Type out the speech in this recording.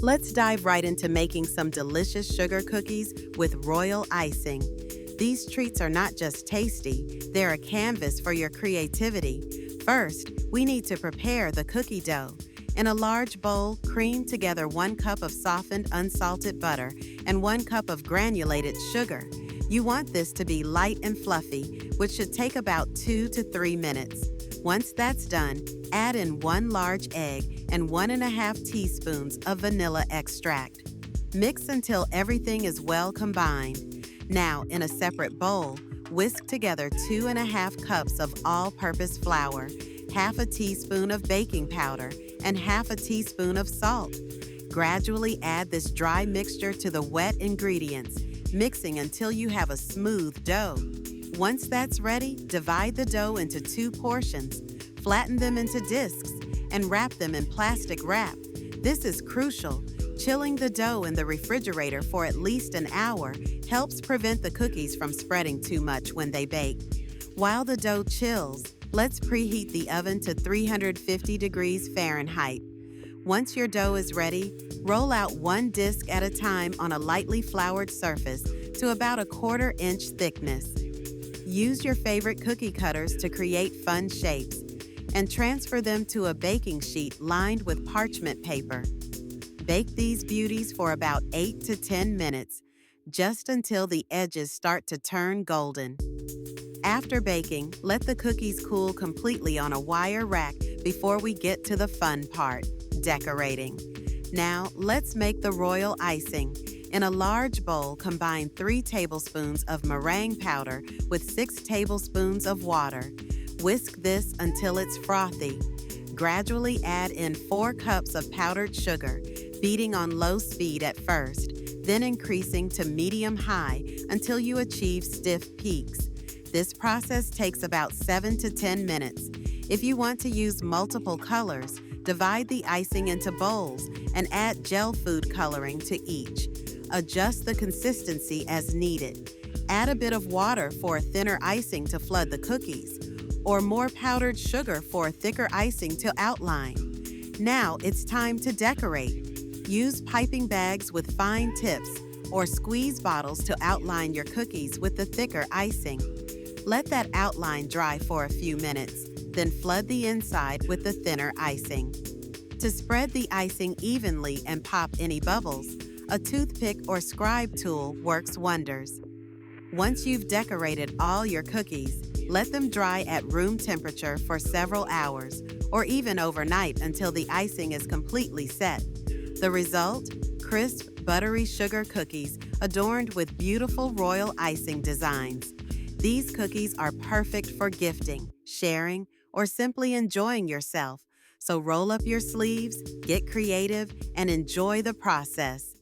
Let's dive right into making some delicious sugar cookies with royal icing. These treats are not just tasty, they're a canvas for your creativity. First, we need to prepare the cookie dough. In a large bowl, cream together 1 cup of softened unsalted butter and 1 cup of granulated sugar. You want this to be light and fluffy, which should take about 2 to 3 minutes. Once that's done, add in 1 large egg and 1½ teaspoons of vanilla extract. Mix until everything is well combined. Now, in a separate bowl, whisk together 2½ cups of all-purpose flour, ½ teaspoon of baking powder, and ½ teaspoon of salt. Gradually add this dry mixture to the wet ingredients, mixing until you have a smooth dough. Once that's ready, divide the dough into 2 portions, flatten them into discs, and wrap them in plastic wrap. This is crucial. Chilling the dough in the refrigerator for at least an hour helps prevent the cookies from spreading too much when they bake. While the dough chills, let's preheat the oven to 350 degrees Fahrenheit. Once your dough is ready, roll out 1 disc at a time on a lightly floured surface to about 1/4 inch thickness. Use your favorite cookie cutters to create fun shapes and transfer them to a baking sheet lined with parchment paper. Bake these beauties for about 8 to 10 minutes, just until the edges start to turn golden. After baking, let the cookies cool completely on a wire rack before we get to the fun part, decorating. Now, let's make the royal icing. In a large bowl, combine 3 tablespoons of meringue powder with 6 tablespoons of water. Whisk this until it's frothy. Gradually add in 4 cups of powdered sugar, beating on low speed at first, then increasing to medium-high until you achieve stiff peaks. This process takes about 7 to 10 minutes. If you want to use multiple colors, divide the icing into bowls and add gel food coloring to each. Adjust the consistency as needed. Add a bit of water for a thinner icing to flood the cookies, or more powdered sugar for a thicker icing to outline. Now it's time to decorate. Use piping bags with fine tips or squeeze bottles to outline your cookies with the thicker icing. Let that outline dry for a few minutes, then flood the inside with the thinner icing. To spread the icing evenly and pop any bubbles, a toothpick or scribe tool works wonders. Once you've decorated all your cookies, let them dry at room temperature for several hours, or even overnight until the icing is completely set. The result? Crisp, buttery sugar cookies adorned with beautiful royal icing designs. These cookies are perfect for gifting, sharing, or simply enjoying yourself. So roll up your sleeves, get creative, and enjoy the process.